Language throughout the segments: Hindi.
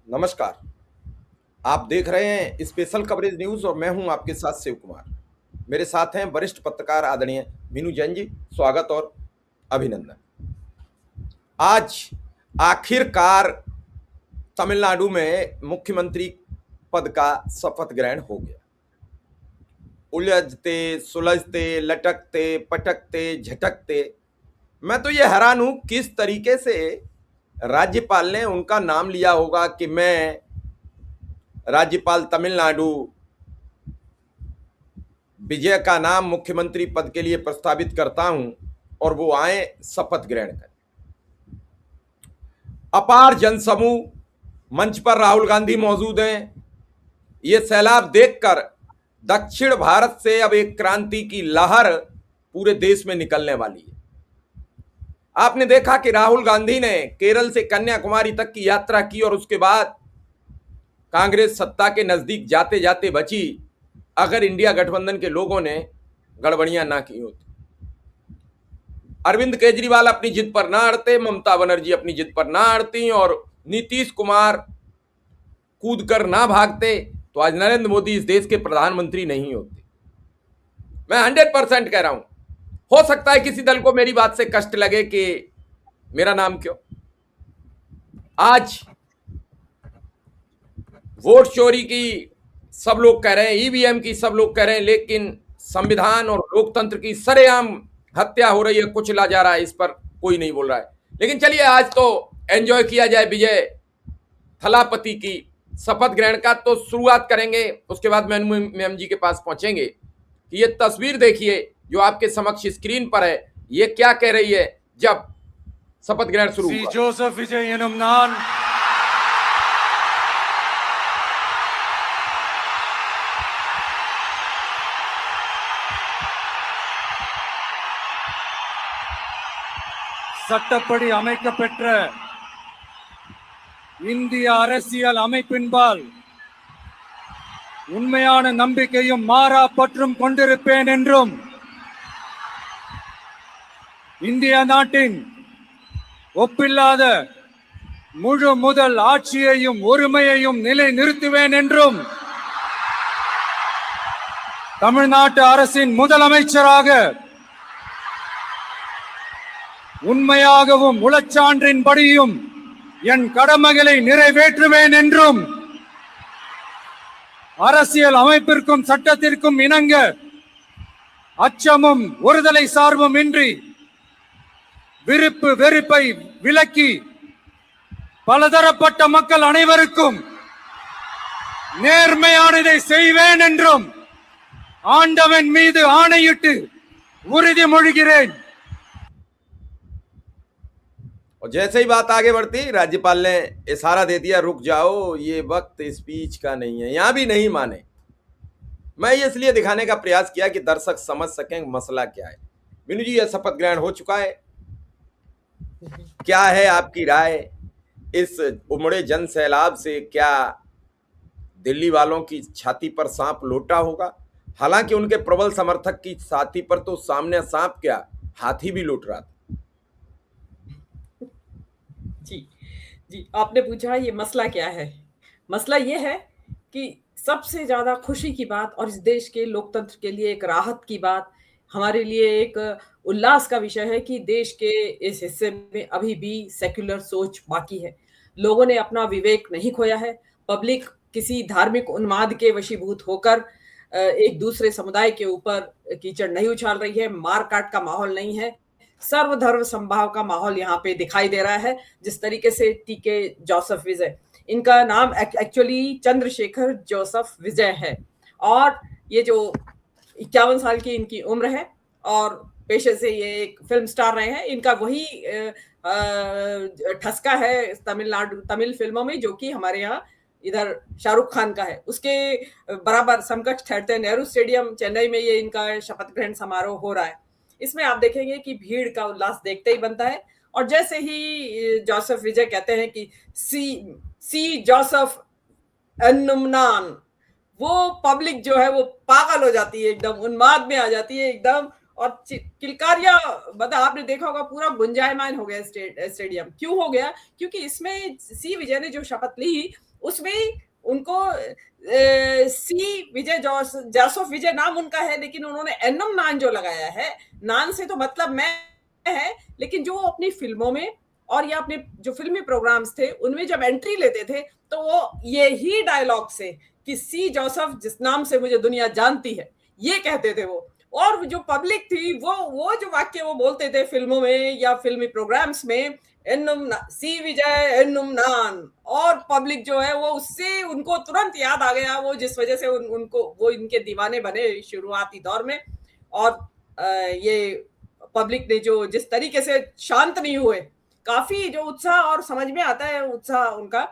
नमस्कार। आप देख रहे हैं स्पेशल कवरेज न्यूज़ और मैं हूं आपके साथ शिव कुमार। मेरे साथ हैं वरिष्ठ पत्रकार आदरणीय मीनू जैन जी। स्वागत और अभिनंदन। आज आखिरकार तमिलनाडु में मुख्यमंत्री पद का शपथ ग्रहण हो गया। उलझते सुलझते लटकते पटकते झटकते मैं तो ये हैरान हूं किस तरीके से राज्यपाल ने उनका नाम लिया होगा कि मैं राज्यपाल तमिलनाडु विजय का नाम मुख्यमंत्री पद के लिए प्रस्तावित करता हूं और वो आए शपथ ग्रहण कर। अपार जनसमूह मंच पर राहुल गांधी मौजूद हैं। ये सैलाब देखकर दक्षिण भारत से अब एक क्रांति की लहर पूरे देश में निकलने वाली है। आपने देखा कि राहुल गांधी ने केरल से कन्याकुमारी तक की यात्रा की और उसके बाद कांग्रेस सत्ता के नजदीक जाते जाते बची अगर इंडिया गठबंधन के लोगों ने गड़बड़ियां ना की होती। अरविंद केजरीवाल अपनी जिद पर ना अड़ते, ममता बनर्जी अपनी जिद पर ना अड़ती और नीतीश कुमार कूद कर ना भागते तो आज नरेंद्र मोदी इस देश के प्रधानमंत्री नहीं होते। मैं 100% कह रहा हूं। हो सकता है किसी दल को मेरी बात से कष्ट लगे कि मेरा नाम क्यों। आज वोट चोरी की सब लोग कह रहे हैं, ईवीएम की सब लोग कह रहे हैं, लेकिन संविधान और लोकतंत्र की सरेआम हत्या हो रही है, कुचला जा रहा है, इस पर कोई नहीं बोल रहा है। लेकिन चलिए आज तो एंजॉय किया जाए विजय थलापति की शपथ ग्रहण का। तो शुरुआत करेंगे, उसके बाद मैम जी के पास पहुंचेंगे कि ये तस्वीर देखिए जो आपके समक्ष स्क्रीन पर है, ये क्या कह रही है जब शपथ ग्रहण शुरू हुआ। जोसेफ विजय एनुम नान சட்டப்படி அமைக்கப்பெற்ற இந்திய அரசியல் அமைப்பின்பால் உண்மையான நம்பிக்கையும் மாறா பற்றும் கொண்டிருப்பேன் என்றும் இந்திய நாட்டின் ஒப்பில்லாத முழு முதல் ஆட்சியையும் ஒருமையையும் நிலை நிறுத்துவேன் என்றும் தமிழ்நாட்டு அரசின் முதலமைச்சராக உண்மையாகவும் உளச்சான்றின்படியும் என் கடமைகளை நிறைவேற்றுவேன் என்றும் அரசியல் அமைப்பிற்கும் சட்டத்திற்கும் இணங்க அச்சமும் ஒருதலை சார்பும் இன்றி விருப்பு வெறுப்பை விலக்கி பலதரப்பட்ட மக்கள் அனைவருக்கும் நேர்மையானதை செய்வேன் என்றும் ஆண்டவன் மீது ஆணையிட்டு உறுதிமொழிகிறேன்। और जैसे ही बात आगे बढ़ती राज्यपाल ने इशारा दे दिया रुक जाओ, ये वक्त स्पीच का नहीं है। यहां भी नहीं माने। मैं ये इसलिए दिखाने का प्रयास किया कि दर्शक समझ सकें मसला क्या है। मीनू जी, यह शपथ ग्रहण हो चुका है, क्या है आपकी राय? इस उमड़े जन सैलाब से क्या दिल्ली वालों की छाती पर सांप लोटा होगा? हालांकि उनके प्रबल समर्थक की छाती पर तो सामने सांप क्या हाथी भी लौट रहा था। जी जी, आपने पूछा ये मसला क्या है। मसला ये है कि सबसे ज्यादा खुशी की बात और इस देश के लोकतंत्र के लिए एक राहत की बात, हमारे लिए एक उल्लास का विषय है कि देश के इस हिस्से में अभी भी सेक्युलर सोच बाकी है। लोगों ने अपना विवेक नहीं खोया है। पब्लिक किसी धार्मिक उन्माद के वशीभूत होकर एक दूसरे समुदाय के ऊपर कीचड़ नहीं उछाल रही है। मारकाट का माहौल नहीं है। सर्वधर्म संभाव का माहौल यहाँ पे दिखाई दे रहा है। जिस तरीके से टीके जोसेफ विजय, इनका नाम एक्चुअली चंद्रशेखर जोसेफ विजय है और ये जो 51 साल की इनकी उम्र है और पेशे से ये एक फिल्म स्टार रहे हैं। इनका वही ठसका है तमिल फिल्मों में जो कि हमारे यहाँ इधर शाहरुख खान का है। उसके बराबर समकक्ष ठहरते हैं नेहरू स्टेडियम चेन्नई में ये इनका शपथ ग्रहण समारोह हो रहा है। इसमें आप देखेंगे कि भीड़ का उल्लास देखते ही बनता है। और जैसे ही जोसेफ विजय कहते हैं कि सी जोसेफ एनुमनान, वो पब्लिक जो है वो पागल हो जाती है, एकदम उन्माद में आ जाती है एकदम। और किलकारियां, मतलब आपने देखा होगा पूरा गुंजायमान हो गया स्टेडियम। क्यों हो गया? क्योंकि इसमें सी विजय ने जो शपथ ली उसमें उनको सी विजय जोसेफ विजय नाम उनका है, लेकिन उन्होंने एनम नान जो लगाया है, नान से तो मतलब मैं है, लेकिन जो अपनी फिल्मों में और या अपने जो फिल्मी प्रोग्राम्स थे उनमें जब एंट्री लेते थे तो वो ये ही डायलॉग से कि सी जोसेफ जिस नाम से मुझे दुनिया जानती है, ये कहते थे वो। और जो पब्लिक थी वो जो वाक्य वो बोलते थे फिल्मों में या फिल्मी प्रोग्राम्स में, एन्नुम सी विजय एन्नुम नान, और पब्लिक जो है वो उससे उनको तुरंत याद आ गया, वो जिस वजह से उनको वो इनके दीवाने बने शुरुआती दौर में। और ये पब्लिक ने जो जिस तरीके से शांत नहीं हुए, काफी जो उत्साह, और समझ में आता है उत्साह उनका।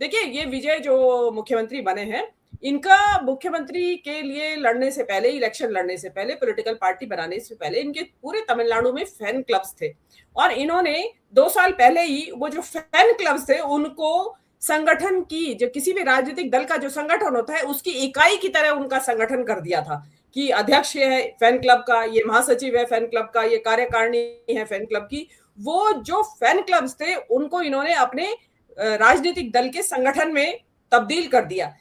देखिए ये विजय जो मुख्यमंत्री बने हैं, इनका मुख्यमंत्री के लिए लड़ने से पहले, इलेक्शन लड़ने से पहले, पॉलिटिकल पार्टी बनाने से पहले इनके पूरे तमिलनाडु में फैन क्लब्स थे, और इन्होंने 2 साल पहले ही वो जो फैन क्लब्स थे उनको संगठन की, जो किसी भी राजनीतिक दल का जो संगठन होता है उसकी इकाई की तरह उनका संगठन कर दिया था कि अध्यक्ष ये है फैन क्लब का, ये महासचिव है फैन क्लब का, ये कार्यकारिणी है फैन क्लब की। वो जो फैन क्लब्स थे उनको इन्होंने अपने राजनीतिक दल के संगठन में तब्दील कर दिया।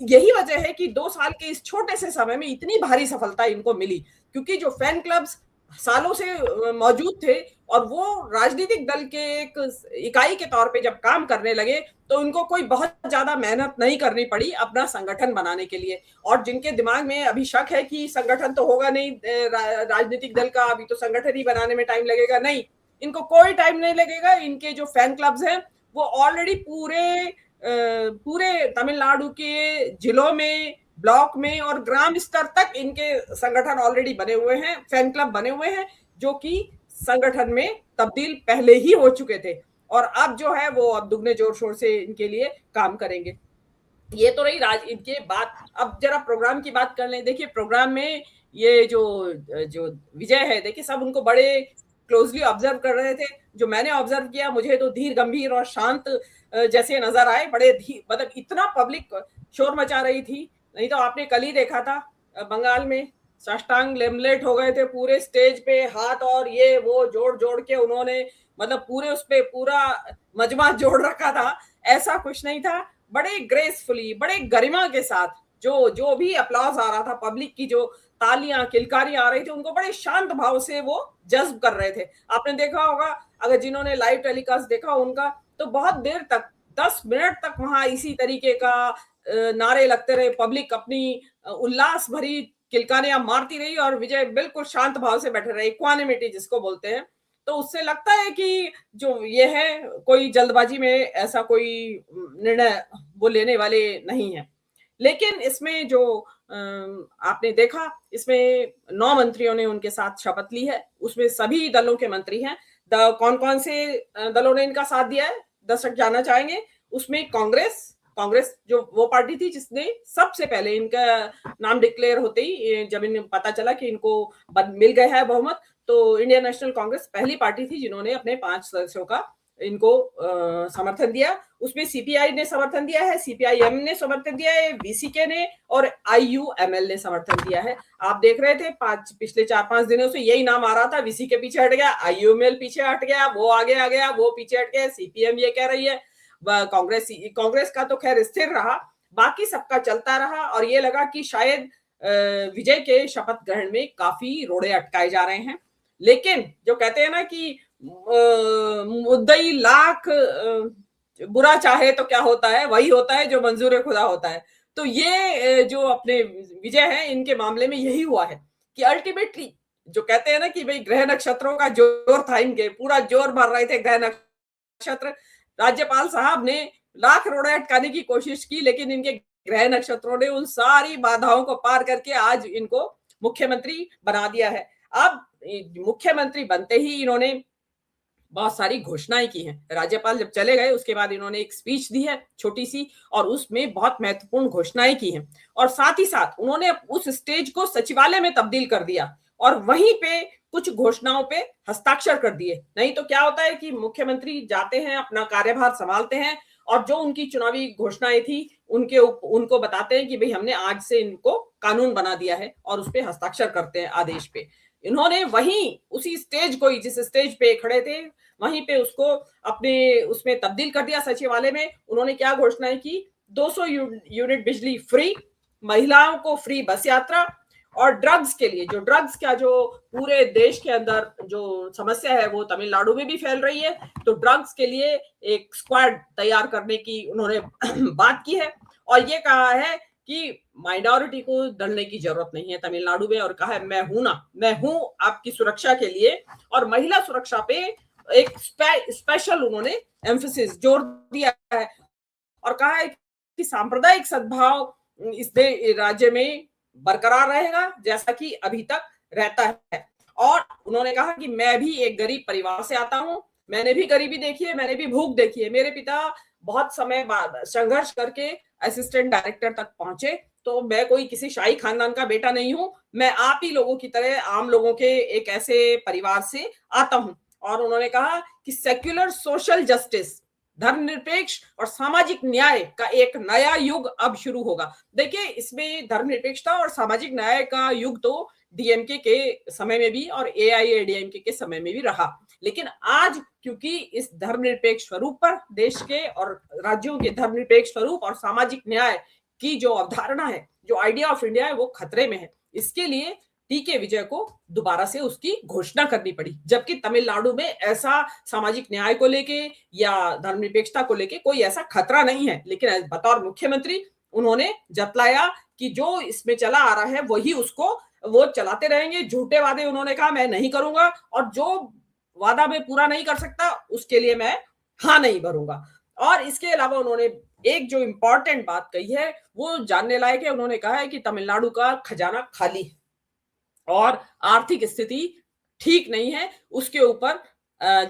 यही वजह है कि 2 साल के इस छोटे से समय में इतनी भारी सफलता इनको मिली, क्योंकि जो फैन क्लब्स सालों से मौजूद थे और वो राजनीतिक दल के एक इकाई के तौर पे जब काम करने लगे तो उनको कोई बहुत ज्यादा मेहनत नहीं करनी पड़ी अपना संगठन बनाने के लिए। और जिनके दिमाग में अभी शक है कि संगठन तो होगा नहीं राजनीतिक दल का, अभी तो संगठन ही बनाने में टाइम लगेगा, नहीं, इनको कोई टाइम नहीं लगेगा। इनके जो फैन क्लब्स हैं वो ऑलरेडी पूरे तमिलनाडु के जिलों में, ब्लॉक में और ग्राम स्तर तक इनके संगठन ऑलरेडी बने हुए हैं, फैन क्लब बने हुए हैं, जो कि संगठन में तब्दील पहले ही हो चुके थे, और अब जो है वो अब दुगने जोर शोर से इनके लिए काम करेंगे। ये तो रही इनके बात। अब जरा प्रोग्राम की बात कर लें। देखिए प्रोग्राम में ये जो विजय है, देखिए सब उनको बड़े क्लोजली ऑब्जर्व कर रहे थे। जो मैंने ऑब्जर्व किया, मुझे तो धीर गंभीर और शांत जैसे नजर आए, बड़े मतलब इतना पब्लिक शोर मचा रही थी। नहीं तो आपने कल ही देखा था बंगाल में साष्टांग लेमलेट हो गए थे पूरे स्टेज पे, हाथ और ये वो जोड़ जोड़ के उन्होंने, मतलब पूरे उस पे पूरा मजमा जोड़ रखा था। ऐसा कुछ नहीं था, बड़े ग्रेसफुली, बड़े गरिमा के साथ जो भी अप्लॉज आ रहा था, पब्लिक की जो तालियां किलकारियां आ रही थी, उनको बड़े शांत भाव से वो जज्ब कर रहे थे। आपने देखा होगा, अगर जिन्होंने लाइव टेलीकास्ट देखा उनका, तो बहुत देर तक 10 मिनट तक वहां इसी तरीके का नारे लगते रहे, पब्लिक अपनी उल्लास भरी किलकारियां मारती रही और विजय बिल्कुल शांत भाव से बैठे रहे, इक्वानिमिटी जिसको बोलते हैं। तो उससे लगता है कि जो ये है, कोई जल्दबाजी में ऐसा कोई निर्णय वो लेने वाले नहीं है। लेकिन इसमें जो आपने देखा, इसमें 9 मंत्रियों ने उनके साथ शपथ ली है, उसमें सभी दलों के मंत्री हैं। कौन कौन से दलों ने इनका साथ दिया है, दर्शक जानना चाहेंगे। उसमें कांग्रेस जो वो पार्टी थी जिसने सबसे पहले इनका नाम डिक्लेयर होते ही, जब इन्हें पता चला कि इनको मिल गया है बहुमत, तो इंडियन नेशनल कांग्रेस पहली पार्टी थी जिन्होंने अपने 5 सदस्यों का इनको समर्थन दिया। उसमें सीपीआई ने समर्थन दिया है, सीपीआईएम ने समर्थन दिया है, वीसीके ने और आईयूएमएल ने समर्थन दिया है। आप देख रहे थे पिछले 4-5 दिनों से यही नाम आ रहा था, वीसीके पीछे हट गया, आईयूएमएल पीछे हट गया, वो आगे आ गया, वो पीछे हट गया, सीपीएम ये कह रही है। कांग्रेस का तो खैर स्थिर रहा, बाकी सबका चलता रहा, और ये लगा कि शायद विजय के शपथ ग्रहण में काफी रोड़े अटकाए जा रहे हैं। लेकिन जो कहते हैं ना कि मुद्दई लाख बुरा चाहे तो क्या होता है, वही होता है जो मंजूर खुदा होता है। तो ये जो अपने विजय है, इनके मामले में यही हुआ है कि अल्टीमेटली जो कहते हैं ना कि भाई ग्रह नक्षत्रों का जोर था, इनके पूरा जोर भर रहे थे ग्रह नक्षत्र। राज्यपाल साहब ने लाख रोड़े अटकाने की कोशिश की, लेकिन इनके ग्रह नक्षत्रों ने उन सारी बाधाओं को पार करके आज इनको मुख्यमंत्री बना दिया है। अब मुख्यमंत्री बनते ही इन्होंने बहुत सारी घोषणाएं की हैं। राज्यपाल जब चले गए उसके बाद इन्होंने एक स्पीच दी है छोटी सी, और उसमें बहुत महत्वपूर्ण घोषणाएं की हैं, और साथ ही साथ उन्होंने उस स्टेज को सचिवालय में तब्दील कर दिया और वहीं पे कुछ घोषणाओं पे हस्ताक्षर कर दिए। नहीं तो क्या होता है कि मुख्यमंत्री जाते हैं, अपना कार्यभार संभालते हैं, और जो उनकी चुनावी घोषणाएं थी उनको बताते हैं कि भाई हमने आज से इनको कानून बना दिया है, और उस पर हस्ताक्षर करते हैं आदेश पे। इन्होंने वहीं उसी स्टेज को ही, जिस स्टेज पे खड़े थे वहीं पे उसको अपने उसमें तब्दील कर दिया सचिवालय में। उन्होंने क्या घोषणाएं की 200 यूनिट बिजली फ्री, महिलाओं को फ्री बस यात्रा, और ड्रग्स के लिए ड्रग्स का जो पूरे देश के अंदर जो समस्या है वो तमिलनाडु में भी फैल रही है, तो ड्रग्स के लिए एक स्क्वाड तैयार करने की उन्होंने बात की है। और ये कहा है कि माइनॉरिटी को डरने की जरूरत नहीं है तमिलनाडु में, और कहा है मैं हूं आपकी सुरक्षा के लिए। और महिला सुरक्षा पे एक स्पेशल उन्होंने एम्फेसिस जोर दिया है, और कहा है कि सांप्रदायिक सद्भाव इस राज्य में बरकरार रहेगा जैसा कि अभी तक रहता है। और उन्होंने कहा कि मैं भी एक गरीब परिवार से आता हूं, मैंने भी गरीबी देखी है, मैंने भी भूख देखी है। मेरे पिता बहुत समय बाद संघर्ष करके असिस्टेंट डायरेक्टर तक पहुंचे, तो मैं कोई किसी शाही खानदान का बेटा नहीं हूं, मैं आप ही लोगों की तरह आम लोगों के एक ऐसे परिवार से आता हूं। और उन्होंने कहा कि सेक्युलर सोशल जस्टिस, धर्मनिरपेक्ष और सामाजिक न्याय का एक नया युग अब शुरू होगा। देखिए, इसमें धर्मनिरपेक्षता और सामाजिक न्याय का युग तो डीएमके के समय में भी और एआईएडीएमके के समय में भी रहा, लेकिन आज क्योंकि इस धर्मनिरपेक्ष स्वरूप पर, देश के और राज्यों के धर्मनिरपेक्ष स्वरूप और सामाजिक न्याय की जो अवधारणा है, जो आइडिया ऑफ इंडिया है, वो खतरे में है। इसके लिए टीके विजय को दोबारा से उसकी घोषणा करनी पड़ी, जबकि तमिलनाडु में ऐसा सामाजिक न्याय को लेके या धर्मनिरपेक्षता को लेके कोई ऐसा खतरा नहीं है। लेकिन बतौर मुख्यमंत्री उन्होंने जतलाया कि जो इसमें चला आ रहा है वही उसको वो चलाते रहेंगे। झूठे वादे उन्होंने कहा मैं नहीं करूंगा, और जो वादा मैं पूरा नहीं कर सकता उसके लिए मैं हाँ नहीं भरूंगा। और इसके अलावा उन्होंने एक जो इंपॉर्टेंट बात कही है वो जानने लायक है। उन्होंने कहा है कि तमिलनाडु का खजाना खाली है और आर्थिक स्थिति ठीक नहीं है, उसके ऊपर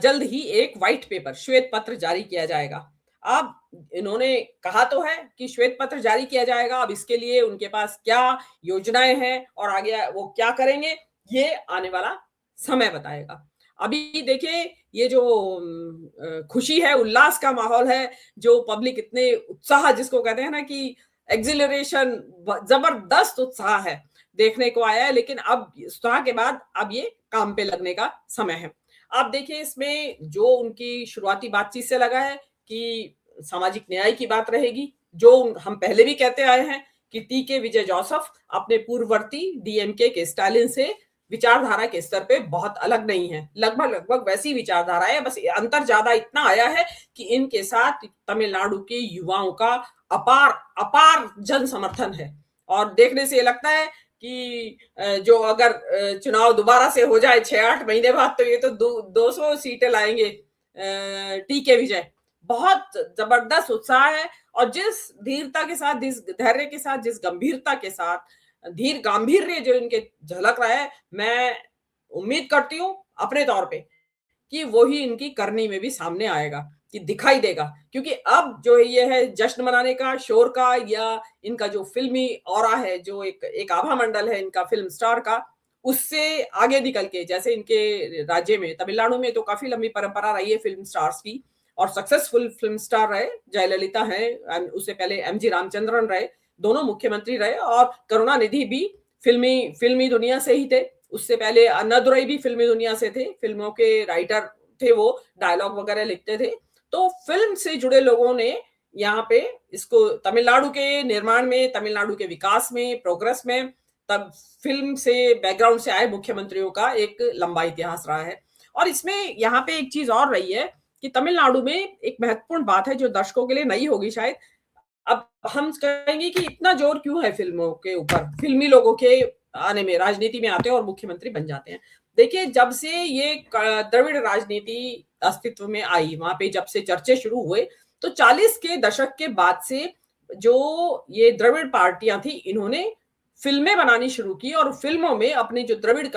जल्द ही एक व्हाइट पेपर, श्वेत पत्र जारी किया जाएगा। अब इन्होंने कहा तो है कि श्वेत पत्र जारी किया जाएगा, अब इसके लिए उनके पास क्या योजनाएं हैं और आगे वो क्या करेंगे ये आने वाला समय बताएगा। अभी देखिए, ये जो खुशी है, उल्लास का माहौल है, जो पब्लिक इतने उत्साह जिसको कहते हैं ना कि एक्सिलरेशन, जबरदस्त उत्साह है, देखने को आया है। लेकिन अब उत्साह के बाद अब ये काम पे लगने का समय है। आप देखिए, इसमें जो उनकी शुरुआती बातचीत से लगा है कि सामाजिक न्याय की बात रहेगी, जो हम पहले भी कहते आए हैं कि टीके विजय जोसेफ अपने पूर्ववर्ती डीएमके के स्टालिन से विचारधारा के स्तर पे बहुत अलग नहीं है, लगभग वैसी विचारधारा है, बस अंतर ज्यादा इतना आया है कि इनके साथ तमिलनाडु के युवाओं का अपार जन समर्थन है। और देखने से लगता है कि जो अगर चुनाव दोबारा से हो जाए 6-8 महीने बाद, तो ये तो 200 सीटें लाएंगे टीके विजय। बहुत जबरदस्त उत्साह है, और जिस धीरता के साथ, जिस धैर्य के साथ, जिस गंभीरता के साथ, धीर गांभीर्य जो इनके झलक रहा है, मैं उम्मीद करती हूँ अपने तौर पे कि वही इनकी करनी में भी सामने आएगा, कि दिखाई देगा। क्योंकि अब जो ये है जश्न मनाने का, शोर का, या इनका जो फिल्मी ऑरा है, जो एक आभा मंडल है इनका फिल्म स्टार का, उससे आगे निकल के, जैसे इनके राज्य में तमिलनाडु में तो काफी लंबी परंपरा रही है फिल्म स्टार्स की, और सक्सेसफुल फिल्म स्टार रहे, जयललिता है, उससे पहले एमजी रामचंद्रन रहे, दोनों मुख्यमंत्री रहे, और करुणानिधि भी फिल्मी दुनिया से ही थे। उससे पहले अन्नादुरई भी फिल्मी दुनिया से थे, फिल्मों के राइटर थे, वो डायलॉग वगैरह लिखते थे। तो फिल्म से जुड़े लोगों ने यहाँ पे इसको तमिलनाडु के निर्माण में, तमिलनाडु के विकास में, प्रोग्रेस में, तब फिल्म से बैकग्राउंड से आए मुख्यमंत्रियों का एक लंबा इतिहास रहा है। और इसमें यहाँ पे एक चीज और रही है कि तमिलनाडु में एक महत्वपूर्ण बात है जो दर्शकों के लिए नई होगी शायद। अब हम कहेंगे कि इतना जोर क्यों है फिल्मों के ऊपर, फिल्मी लोगों के आने में, राजनीति में आते हैं और मुख्यमंत्री बन जाते हैं। देखिए, जब से ये द्रविड़ राजनीति अस्तित्व में आई, वहां पे जब से चर्चे शुरू हुए, तो 40 के दशक के बाद से जो ये द्रविड़ पार्टियां थी, इन्होंने फिल्में बनानी शुरू की, और फिल्मों में अपने जो द्रविड़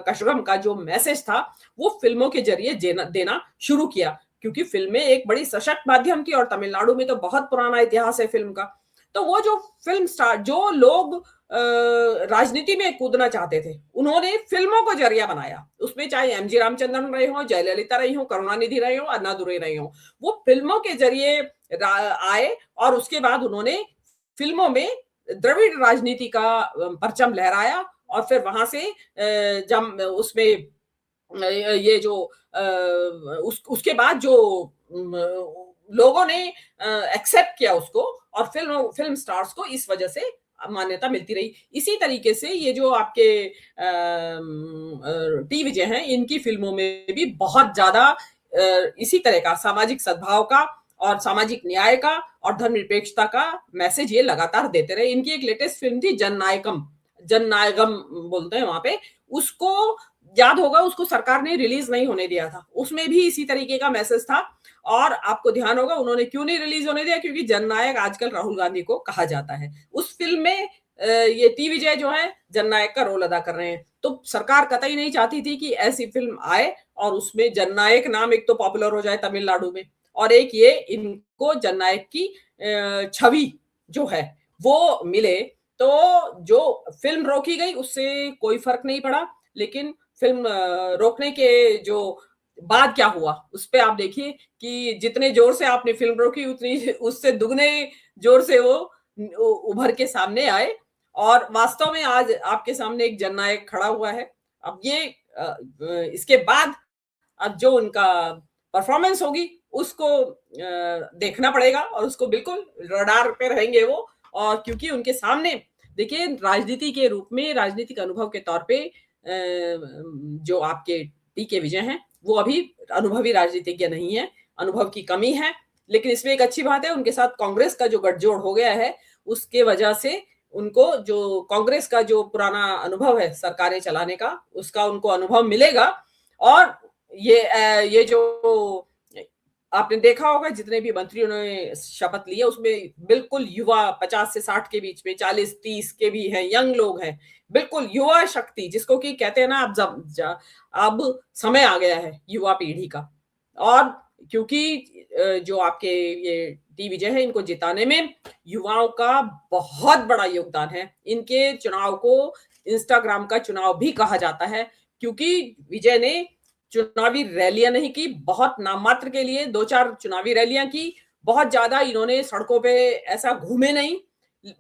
कशगम का जो मैसेज था वो फिल्मों के जरिए देना शुरू किया। क्योंकि फिल्में एक बड़ी सशक्त माध्यम थी, और तमिलनाडु में तो बहुत पुराना इतिहास है फिल्म का। तो वो जो फिल्म स्टार, जो लोग राजनीति में कूदना चाहते थे, उन्होंने फिल्मों को जरिया बनाया। उसमें चाहे एमजी रामचंद्रन रहे हो, जयललिता रही हो, करुणानिधि रही हो, अन्नादुरई रही हो, वो फिल्मों के जरिए आए, और उसके बाद उन्होंने फिल्मों में द्रविड़ राजनीति का परचम लहराया। और फिर वहां से जब उसमें ये जो उसके बाद जो लोगों ने एक्सेप्ट किया उसको और फिल्म स्टार्स को इस वजह से मान्यता मिलती रही। इसी तरीके से ये जो आपके टी विजय हैं, इनकी फिल्मों में भी बहुत ज्यादा इसी तरह का सामाजिक सद्भाव का और सामाजिक न्याय का और धर्मनिरपेक्षता का मैसेज ये लगातार देते रहे। इनकी एक लेटेस्ट फिल्म थी जननायगम बोलते हैं वहां पे, उसको याद होगा, उसको सरकार ने रिलीज नहीं होने दिया था। उसमें भी इसी तरीके का मैसेज था और आपको ध्यान होगा उन्होंने क्यों नहीं रिलीज होने दिया, क्योंकि जननायक आजकल राहुल गांधी को कहा जाता है। उस फिल्म में ये टी विजय जो है जननायक का रोल अदा कर रहे हैं। तो सरकार कतई नहीं चाहती थी कि ऐसी फिल्म आए और उसमें जननायक नाम एक तो पॉपुलर हो जाए तमिलनाडु में, और एक ये इनको जननायक की छवि जो है वो मिले। तो जो फिल्म रोकी गई उससे कोई फर्क नहीं पड़ा, लेकिन फिल्म रोकने के जो बाद क्या हुआ उस पे आप देखिए कि जितने जोर से आपने फिल्म रोकी उतनी उससे दुगने जोर से वो उभर के सामने आए और वास्तव में आज आपके सामने एक जननायक खड़ा हुआ है। अब ये इसके बाद अब जो उनका परफॉर्मेंस होगी उसको देखना पड़ेगा और उसको बिल्कुल रडार पे रहेंगे वो। और क्योंकि उनके सामने देखिए राजनीति के रूप में, राजनीतिक अनुभव के तौर पे जो आपके टी के विजय हैं वो अभी अनुभवी राजनीतिज्ञ नहीं है, अनुभव की कमी है। लेकिन इसमें एक अच्छी बात है, उनके साथ कांग्रेस का जो गठजोड़ हो गया है उसके वजह से उनको जो कांग्रेस का जो पुराना अनुभव है सरकारें चलाने का, उसका उनको अनुभव मिलेगा। और ये जो आपने देखा होगा जितने भी मंत्रियों ने शपथ ली है उसमें बिल्कुल युवा 50 से 60 के बीच में, 40-30 के भी हैं, यंग लोग हैं, बिल्कुल युवा शक्ति जिसको कि कहते हैं ना, अब समय आ गया है युवा पीढ़ी का। और क्योंकि जो आपके ये टी विजय है इनको जिताने में युवाओं का बहुत बड़ा योगदान है। इनके चुनाव को इंस्टाग्राम का चुनाव भी कहा जाता है, क्योंकि विजय ने चुनावी रैलियां नहीं की, बहुत नाम मात्र के लिए 2-4 चुनावी रैलियां की, बहुत ज्यादा इन्होंने सड़कों पे ऐसा घूमे नहीं,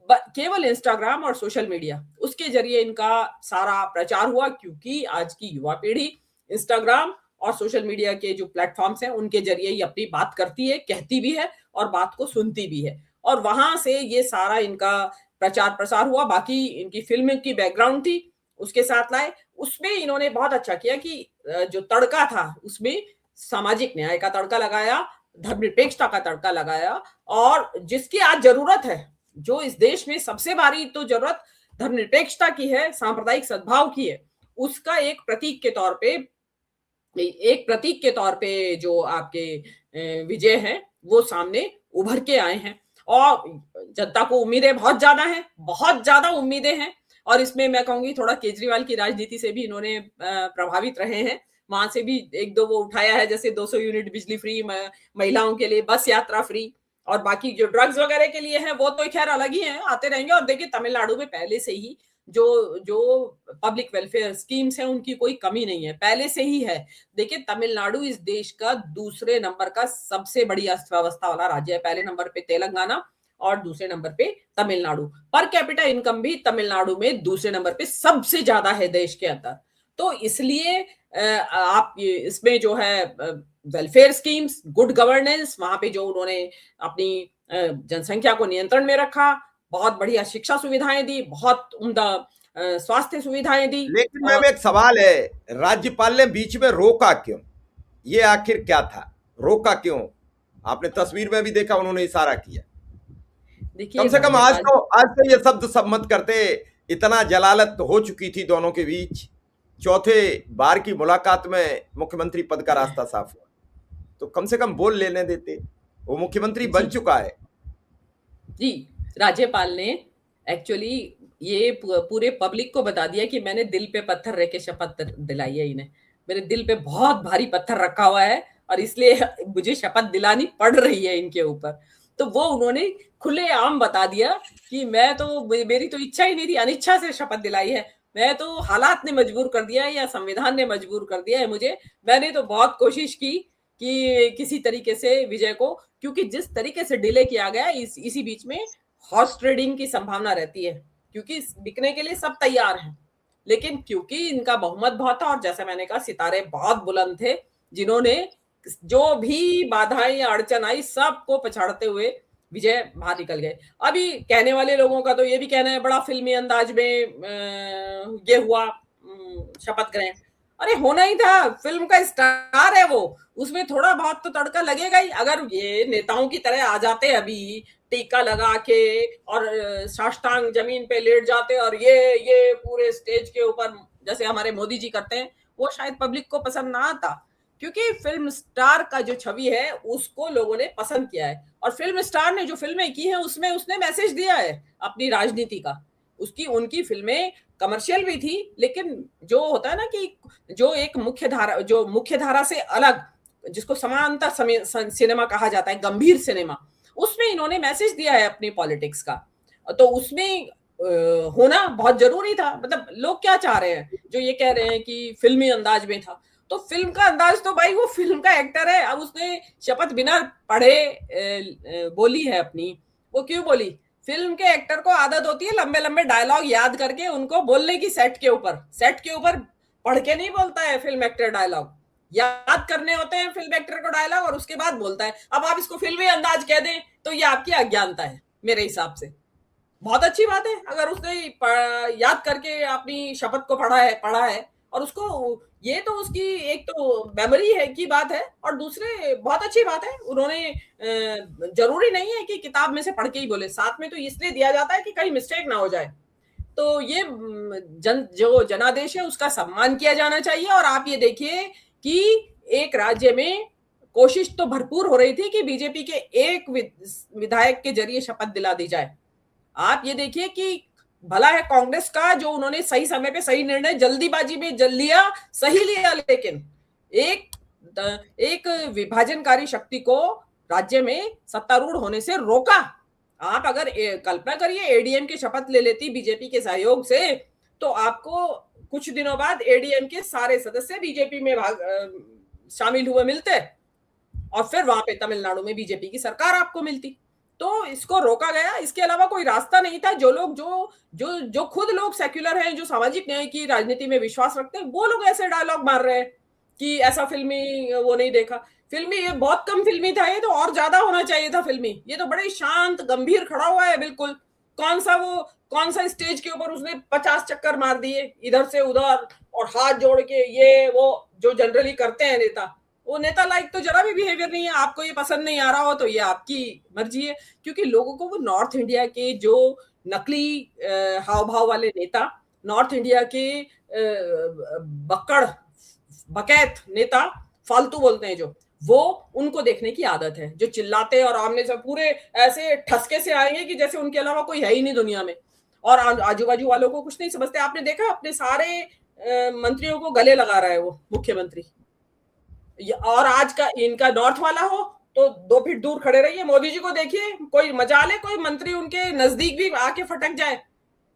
केवल इंस्टाग्राम और सोशल मीडिया उसके जरिए इनका सारा प्रचार हुआ। क्योंकि आज की युवा पीढ़ी इंस्टाग्राम और सोशल मीडिया के जो प्लेटफॉर्म्स हैं उनके जरिए ही अपनी बात करती है, कहती भी है और बात को सुनती भी है, और वहां से ये सारा इनका प्रचार प्रसार हुआ। बाकी इनकी फिल्म की बैकग्राउंड थी उसके साथ लाए, उसमें इन्होंने बहुत अच्छा किया कि जो तड़का था उसमें सामाजिक न्याय का तड़का लगाया, धर्मनिरपेक्षता का तड़का लगाया, और जिसकी आज जरूरत है, जो इस देश में सबसे बड़ी तो जरूरत धर्मनिरपेक्षता की है, सांप्रदायिक सद्भाव की है, उसका एक प्रतीक के तौर पे जो आपके विजय हैं वो सामने उभर के आए हैं। और जनता को उम्मीदें बहुत ज्यादा हैं, बहुत ज्यादा उम्मीदें हैं। और इसमें मैं कहूंगी थोड़ा केजरीवाल की राजनीति से भी इन्होंने प्रभावित रहे हैं, वहां से भी एक दो वो उठाया है, जैसे 200 यूनिट बिजली फ्री, महिलाओं के लिए बस यात्रा फ्री, और बाकी जो ड्रग्स वगैरह के लिए है वो तो खैर अलग ही है, आते रहेंगे। और देखिए तमिलनाडु में पहले से ही जो जो पब्लिक वेलफेयर स्कीम्स है उनकी कोई कमी नहीं है, पहले से ही है। देखिए तमिलनाडु इस देश का दूसरे नंबर का सबसे बड़ी अर्थव्यवस्था वाला राज्य है, पहले नंबर पे तेलंगाना और दूसरे नंबर पे तमिलनाडु। पर कैपिटा इनकम भी तमिलनाडु में दूसरे नंबर पे सबसे ज्यादा है देश के अंदर। तो इसलिए आप इसमें जो है वेलफेयर स्कीम्स, गुड गवर्नेंस, वहां पे जो उन्होंने अपनी जनसंख्या को नियंत्रण में रखा, बहुत बढ़िया शिक्षा सुविधाएं दी, बहुत उम्दा स्वास्थ्य सुविधाएं दी। लेकिन मैम एक सवाल है, राज्यपाल ने बीच में रोका क्यों? ये आखिर क्या था, रोका क्यों? आपने तस्वीर में भी देखा उन्होंने इशारा किया। कम से कम आज तो ये शब्द सब मत करते, इतना जलालत हो चुकी थी दोनों के बीच, चौथे बार की मुलाकात में मुख्यमंत्री पद का रास्ता साफ हुआ, तो कम से कम बोल लेने देते, वो मुख्यमंत्री बन चुका है। जी, राज्यपाल ने एक्चुअली ये पूरे पब्लिक को बता दिया कि मैंने दिल पे पत्थर रख के शपथ दिलाई है इन्हें, मेरे दिल पे बहुत भारी पत्थर रखा हुआ है और इसलिए मुझे शपथ दिलानी पड़ रही है इनके ऊपर। तो वो उन्होंने खुलेआम बता दिया कि मेरी तो इच्छा ही नहीं थी, अनिच्छा से शपथ दिलाई है, मैं तो हालात ने मजबूर कर दिया है या संविधान ने मजबूर कर दिया है मुझे। मैंने तो बहुत कोशिश की कि किसी तरीके से विजय को, क्योंकि जिस तरीके से डिले किया गया इसी बीच में हॉर्स ट्रेडिंग की संभावना रहती है, क्योंकि बिकने के लिए सब तैयार हैं, लेकिन क्योंकि इनका बहुमत बहुत था और जैसा मैंने कहा सितारे बहुत बुलंद थे जिन्होंने जो भी बाधाएं या अड़चन आई सबको पछाड़ते हुए विजय बाहर निकल गए। अभी कहने वाले लोगों का तो ये भी कहना है बड़ा फिल्मी अंदाज में ये हुआ शपथ ग्रहण। अरे होना ही था, फिल्म का स्टार है वो, उसमें थोड़ा बहुत तो तड़का लगेगा ही। अगर ये नेताओं की तरह आ जाते अभी टीका लगा के और साष्टांग जमीन पे लेट जाते और ये पूरे स्टेज के ऊपर जैसे हमारे मोदी जी करते हैं, वो शायद पब्लिक को पसंद ना आता, क्योंकि फिल्म स्टार का जो छवि है उसको लोगों ने पसंद किया है। और फिल्म स्टार ने जो फिल्में की हैं उसमें उसने मैसेज दिया है अपनी राजनीति का। उसकी उनकी फिल्में कमर्शियल भी थी, लेकिन जो होता है ना कि जो एक मुख्य धारा से अलग, जिसको समांतर सिनेमा कहा जाता है, गंभीर सिनेमा, उसमें इन्होंने मैसेज दिया है अपनी पॉलिटिक्स का। तो उसमें होना बहुत जरूरी था। मतलब लोग क्या चाह रहे हैं, जो ये कह रहे हैं कि फिल्मी अंदाज में था, तो फिल्म का अंदाज तो भाई वो फिल्म का एक्टर है। अब उसने शपथ बिना पढ़े बोली है अपनी। वो क्यों बोली? फिल्म के एक्टर को आदत होती है लंबे लंबे डायलॉग याद करके उनको बोलने की। सेट के ऊपर पढ़ के नहीं बोलता है फिल्म एक्टर डायलॉग, याद करने होते हैं फिल्म एक्टर को डायलॉग और उसके बाद बोलता है। अब आप इसको फिल्मी अंदाज कह दें तो ये आपकी अज्ञानता है मेरे हिसाब से। बहुत अच्छी बात है अगर उसने याद करके अपनी शपथ को पढ़ा है और उसको, ये तो उसकी एक तो मेमोरी है की बात है, और दूसरे बहुत अच्छी बात है उन्होंने जरूरी नहीं है कि किताब में से पढ़ के ही बोले, साथ में तो इसलिए दिया जाता है कि कहीं मिस्टेक ना हो जाए। तो ये जो जनादेश है उसका सम्मान किया जाना चाहिए। और आप ये देखिए कि एक राज्य में कोशिश तो भरपूर हो रही थी कि बीजेपी के एक विधायक के जरिए शपथ दिला दी जाए। आप ये देखिए कि भला है कांग्रेस का, जो उन्होंने सही समय पे सही निर्णय जल्दीबाजी में लिया, सही लिया, लेकिन एक विभाजनकारी शक्ति को राज्य में सत्तारूढ़ होने से रोका। आप अगर कल्पना करिए एडीएम की शपथ ले लेती बीजेपी के सहयोग से, तो आपको कुछ दिनों बाद एडीएम के सारे सदस्य बीजेपी में शामिल हुए मिलते और फिर वहां पे तमिलनाडु में बीजेपी की सरकार आपको मिलती। तो इसको रोका गया, इसके अलावा कोई रास्ता नहीं था। जो लोग जो खुद लोग सेक्युलर हैं, जो सामाजिक न्याय की राजनीति में विश्वास रखते हैं, वो लोग ऐसे डायलॉग मार रहे हैं कि ऐसा फिल्मी वो नहीं देखा। फिल्मी ये बहुत कम फिल्मी था, ये तो और ज्यादा होना चाहिए था फिल्मी। ये तो बड़े शांत गंभीर खड़ा हुआ है बिल्कुल। कौन सा स्टेज के ऊपर उसने 50 चक्कर मार दिए इधर से उधर और हाथ जोड़ के, ये वो जो जनरली करते हैं नेता, वो नेता लाइक तो जरा भी बिहेवियर नहीं है। आपको ये पसंद नहीं आ रहा हो तो ये आपकी मर्जी है, क्योंकि लोगों को वो नॉर्थ इंडिया के जो नकली हाव भाव वाले नेता, नॉर्थ इंडिया के बकैत नेता, फालतू बोलते हैं जो, वो उनको देखने की आदत है, जो चिल्लाते और आमने से पूरे ऐसे ठसके से आएंगे कि जैसे उनके अलावा कोई है ही नहीं दुनिया में, और आजू बाजू वालों को कुछ नहीं समझते। आपने देखा अपने सारे मंत्रियों को गले लगा रहा है वो मुख्यमंत्री। और आज का इनका नॉर्थ वाला हो तो 2 फीट दूर खड़े रहिए। मोदी जी को देखिए, कोई मजाल है कोई मंत्री उनके नजदीक भी आके फटक जाए,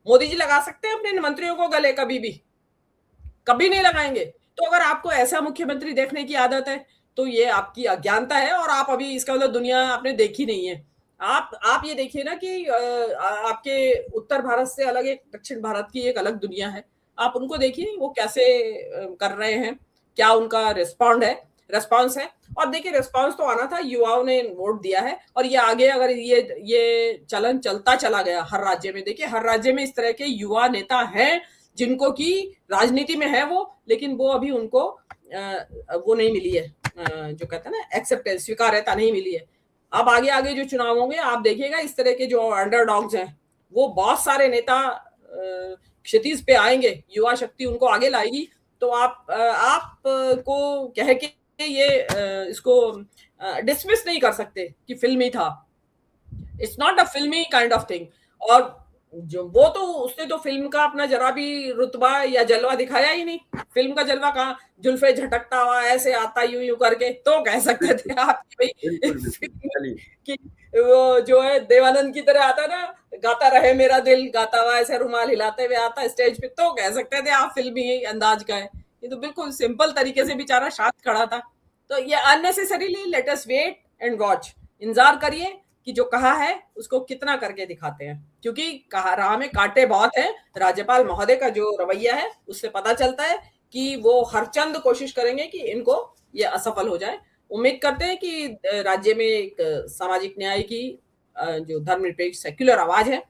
मोदी जी लगा सकते हैं अपने मंत्रियों को गले? कभी नहीं लगाएंगे। तो अगर आपको ऐसा मुख्यमंत्री देखने की आदत है तो ये आपकी अज्ञानता है, और आप अभी इसका मतलब दुनिया आपने देखी नहीं है। आप ये देखिए ना कि आपके उत्तर भारत से अलग एक दक्षिण भारत की एक अलग दुनिया है। आप उनको देखिए वो कैसे कर रहे हैं, क्या उनका रेस्पॉन्स है। और देखिए रेस्पॉन्स तो आना था, युवाओं ने वोट दिया है, और ये आगे अगर ये चलन चलता चला गया हर राज्य में, देखिए हर राज्य में इस तरह के युवा नेता हैं जिनको की राजनीति में है वो, लेकिन वो अभी उनको वो नहीं मिली है, जो कहते हैं ना एक्सेप्टेंस, स्वीकार्यता नहीं मिली है। अब आगे जो चुनाव होंगे आप देखिएगा, इस तरह के जो अंडरडॉग्स हैं वो बहुत सारे नेता क्षितिज पे आएंगे, युवा शक्ति उनको आगे लाएगी। तो आप को कह के ये इसको डिसमिस नहीं कर सकते कि फिल्मी था। इट्स नॉट अ फिल्मी काइंड ऑफ थिंग। और जो वो तो उसने तो फिल्म का अपना जरा भी रुतबा या जलवा दिखाया ही नहीं। फिल्म का जलवा कहाँ, जुल्फे झटकता हुआ ऐसे आता यूं करके, तो कह सकते थे आप कि वो जो है देवानंद की तरह आता ना, गाता रहे मेरा दिल, गाता हुआ ऐसे रुमाल हिलाते हुए आता स्टेज पे, तो कह सकते थे आप फिल्मी अंदाज का है। ये तो बिल्कुल सिंपल तरीके से बेचारा शांत खड़ा था। तो ये unnecessarily let us wait and watch, इंतजार करिए कि जो कहा है उसको कितना करके दिखाते हैं, क्योंकि कहा राह में कांटे बहुत हैं। राज्यपाल महोदय का जो रवैया है उससे पता चलता है कि वो हरचंद कोशिश करेंगे कि इनको ये असफल हो जाए। उम्मीद करते हैं कि राज्य में एक सामाजिक न्याय की जो धर्मनिरपेक्ष सेक्युलर आवाज है,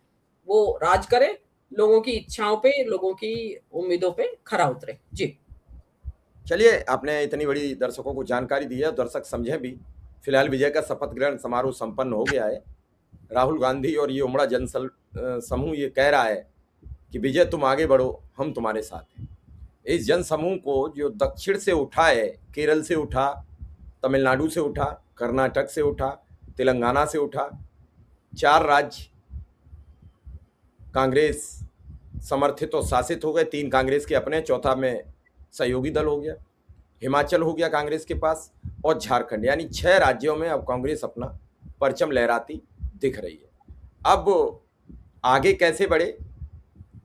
वो राज करे, लोगों की इच्छाओं पे, लोगों की उम्मीदों पे खरा उतरे। जी। चलिए, आपने इतनी बड़ी दर्शकों को जानकारी दी है, दर्शक समझे भी। फिलहाल विजय का शपथ ग्रहण समारोह संपन्न हो गया है। राहुल गांधी और ये उमड़ा समूह ये कह रहा है कि विजय तुम आगे बढ़ो, हम तुम्हारे साथ हैं। इस जन समूह को जो दक्षिण से उठा है, केरल से उठा, तमिलनाडु से उठा, कर्नाटक से उठा, तेलंगाना से उठा, 4 राज्य कांग्रेस समर्थित और शासित हो गए, 3 कांग्रेस के अपने, चौथा में सहयोगी दल हो गया, हिमाचल हो गया कांग्रेस के पास, और झारखंड, यानी 6 राज्यों में अब कांग्रेस अपना परचम लहराती दिख रही है। अब आगे कैसे बढ़े?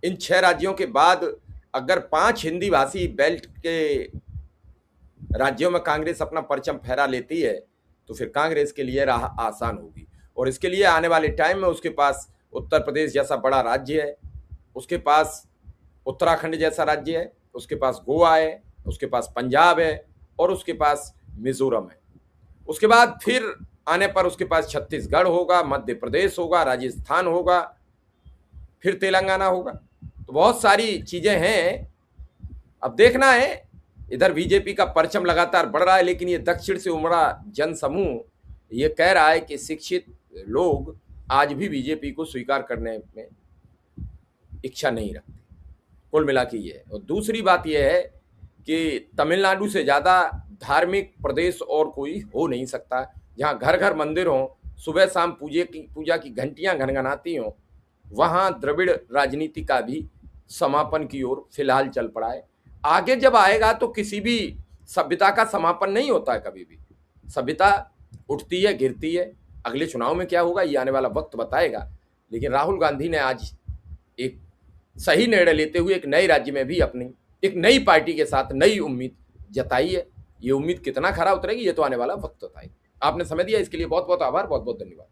इन 6 राज्यों के बाद अगर 5 हिंदी भाषी बेल्ट के राज्यों में कांग्रेस अपना परचम फहरा लेती है तो फिर कांग्रेस के लिए राह आसान होगी। और इसके लिए आने वाले टाइम में उसके पास उत्तर प्रदेश जैसा बड़ा राज्य है, उसके पास उत्तराखंड जैसा राज्य है, उसके पास गोवा है, उसके पास पंजाब है, और उसके पास मिजोरम है। उसके बाद फिर आने पर उसके पास छत्तीसगढ़ होगा, मध्य प्रदेश होगा, राजस्थान होगा, फिर तेलंगाना होगा। तो बहुत सारी चीजें हैं। अब देखना है, इधर बीजेपी का परचम लगातार बढ़ रहा है, लेकिन ये दक्षिण से उमड़ा जन समूह ये कह रहा है कि शिक्षित लोग आज भी बीजेपी को स्वीकार करने में इच्छा नहीं रखते। कुल मिला के ये है। और दूसरी बात यह है कि तमिलनाडु से ज़्यादा धार्मिक प्रदेश और कोई हो नहीं सकता, जहाँ घर घर मंदिर हों, सुबह शाम पूजा की घंटियाँ घनघनाती हों। वहाँ द्रविड़ राजनीति का भी समापन की ओर फिलहाल चल पड़ा है। आगे जब आएगा तो किसी भी सभ्यता का समापन नहीं होता है, कभी भी सभ्यता उठती है, गिरती है। अगले चुनाव में क्या होगा ये आने वाला वक्त बताएगा। लेकिन राहुल गांधी ने आज एक सही निर्णय लेते हुए एक नए राज्य में भी अपनी एक नई पार्टी के साथ नई उम्मीद जताई है। ये उम्मीद कितना खरा उतरेगी ये तो आने वाला वक्त बताएगा। आपने समय दिया इसके लिए बहुत बहुत आभार, बहुत बहुत धन्यवाद।